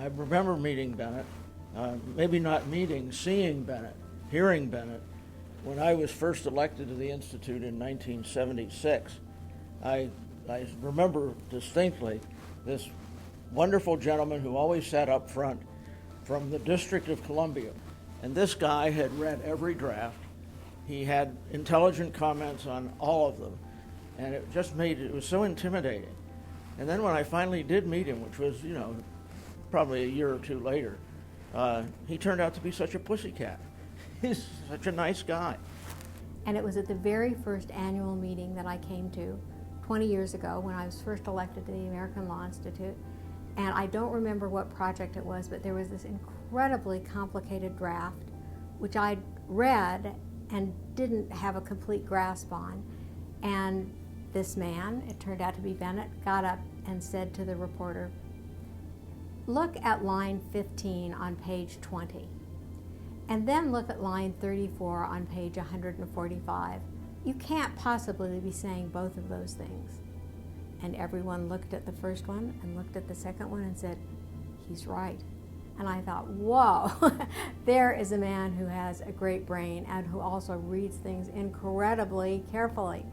I remember meeting Bennett, maybe not meeting, seeing Bennett, hearing Bennett. When I was first elected to the Institute in 1976, I remember distinctly this wonderful gentleman who always sat up front from the District of Columbia. And this guy had read every draft. He had intelligent comments on all of them. And it just it was so intimidating. And then when I finally did meet him, which was, probably a year or two later, he turned out to be such a pussycat. He's such a nice guy. And it was at the very first annual meeting that I came to 20 years ago when I was first elected to the American Law Institute. And I don't remember what project it was, but there was this incredibly complicated draft, which I'd read and didn't have a complete grasp on. And this man, it turned out to be Bennett, got up and said to the reporter, "Look at line 15 on page 20, and then look at line 34 on page 145. You can't possibly be saying both of those things." And everyone looked at the first one and looked at the second one and said, "He's right." And I thought, whoa, there is a man who has a great brain and who also reads things incredibly carefully.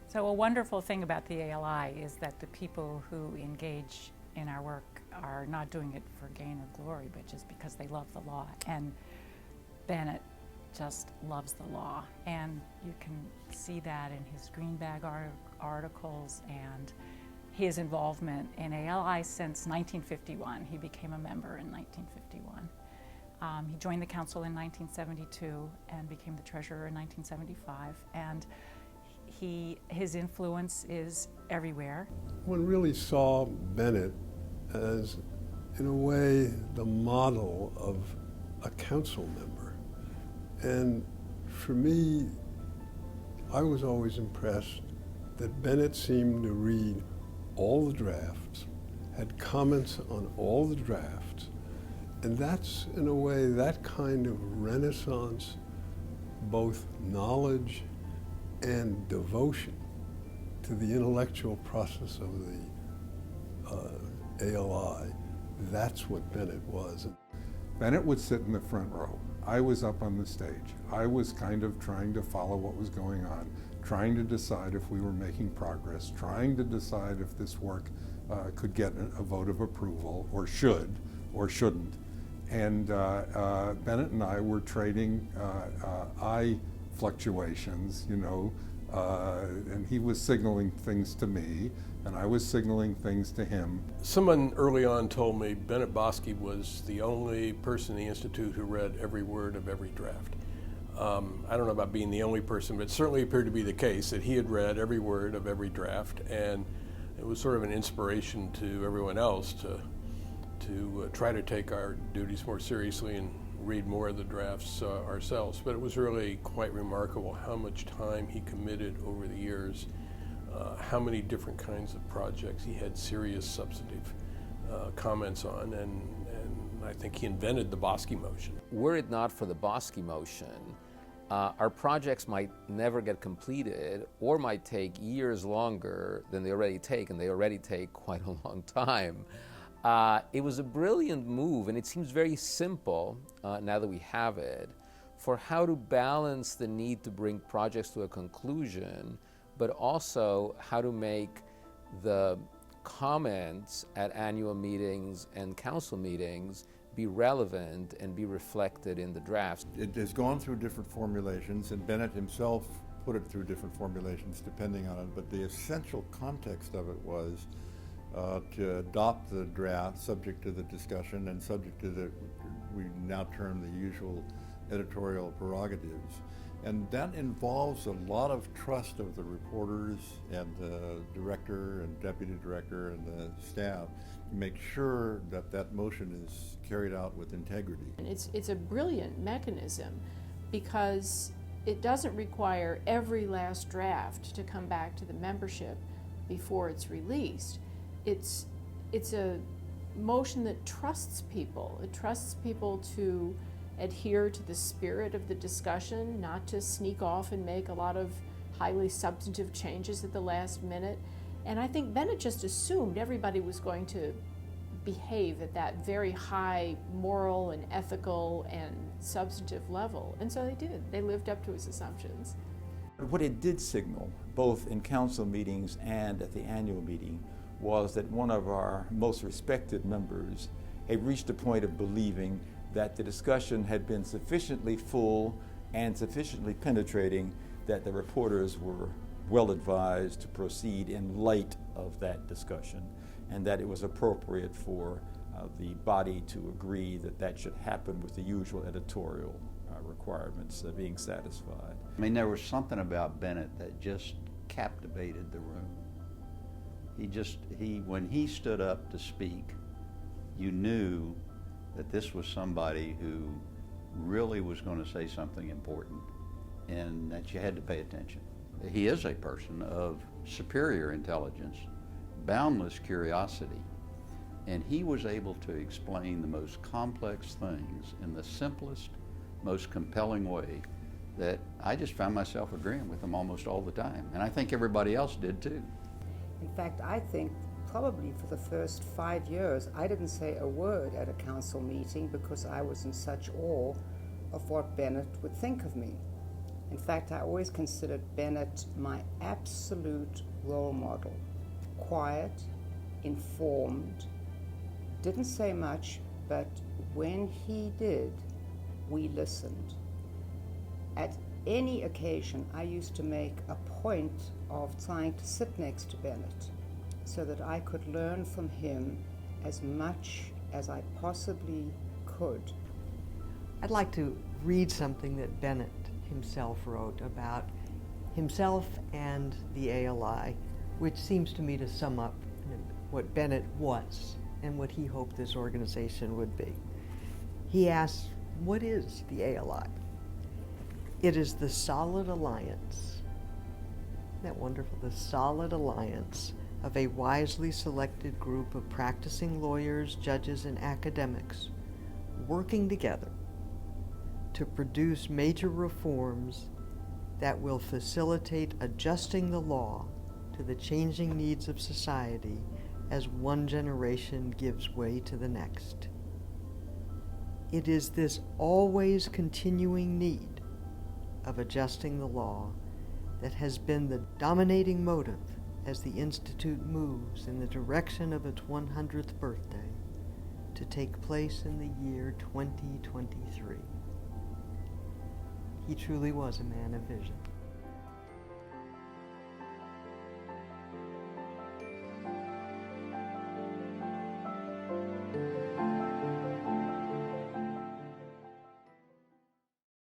So a wonderful thing about the ALI is that the people who engage in our work are not doing it for gain or glory, but just because they love the law. And Bennett just loves the law. And you can see that in his Greenbag articles and his involvement in ALI since 1951. He became a member in 1951. He joined the council in 1972 and became the treasurer in 1975. And his influence is everywhere. One really saw Bennett as, in a way, the model of a council member. And for me, I was always impressed that Bennett seemed to read all the drafts, had comments on all the drafts, and that's, in a way, that kind of renaissance, both knowledge and devotion to the intellectual process of the ALI. That's what Bennett was. Bennett would sit in the front row. I was up on the stage. I was kind of trying to follow what was going on, trying to decide if we were making progress, trying to decide if this work could get a vote of approval, or should, or shouldn't. And Bennett and I were trading eye fluctuations, and he was signaling things to me, and I was signaling things to him. Someone early on told me Bennett Boskey was the only person in the Institute who read every word of every draft. I don't know about being the only person, but it certainly appeared to be the case that he had read every word of every draft, and it was sort of an inspiration to everyone else to try to take our duties more seriously and read more of the drafts ourselves. But it was really quite remarkable how much time he committed over the years, how many different kinds of projects he had serious substantive comments on, and I think he invented the Boskey motion. Were it not for the Boskey motion, our projects might never get completed or might take years longer than they already take, and they already take quite a long time. It was a brilliant move, and it seems very simple now that we have it, for how to balance the need to bring projects to a conclusion, but also how to make the comments at annual meetings and council meetings be relevant and be reflected in the drafts. It has gone through different formulations, and Bennett himself put it through different formulations depending on it, but the essential context of it was to adopt the draft subject to the discussion and subject to we now term the usual editorial prerogatives. And that involves a lot of trust of the reporters and the director and deputy director and the staff to make sure that that motion is carried out with integrity. It's a brilliant mechanism because it doesn't require every last draft to come back to the membership before it's released. It's a motion that trusts people. It trusts people to adhere to the spirit of the discussion, not to sneak off and make a lot of highly substantive changes at the last minute. And I think Bennett just assumed everybody was going to behave at that very high moral and ethical and substantive level. And so they did. They lived up to his assumptions. What it did signal, both in council meetings and at the annual meeting, was that one of our most respected members had reached a point of believing that the discussion had been sufficiently full and sufficiently penetrating that the reporters were well advised to proceed in light of that discussion, and that it was appropriate for the body to agree that that should happen with the usual editorial requirements being satisfied. I mean, there was something about Bennett that just captivated the room. When he stood up to speak, you knew that this was somebody who really was going to say something important and that you had to pay attention. He is a person of superior intelligence, boundless curiosity, and he was able to explain the most complex things in the simplest, most compelling way that I just found myself agreeing with him almost all the time, and I think everybody else did too. In fact, I think probably for the first 5 years, I didn't say a word at a council meeting because I was in such awe of what Bennett would think of me. In fact, I always considered Bennett my absolute role model. Quiet, informed, didn't say much, but when he did, we listened. At any occasion, I used to make a point of trying to sit next to Bennett so that I could learn from him as much as I possibly could. I'd like to read something that Bennett himself wrote about himself and the ALI, which seems to me to sum up what Bennett was and what he hoped this organization would be. He asks, what is the ALI? It is the solid alliance, isn't that wonderful? The solid alliance of a wisely selected group of practicing lawyers, judges, and academics working together to produce major reforms that will facilitate adjusting the law to the changing needs of society as one generation gives way to the next. It is this always continuing need of adjusting the law that has been the dominating motive as the Institute moves in the direction of its 100th birthday to take place in the year 2023. He truly was a man of vision.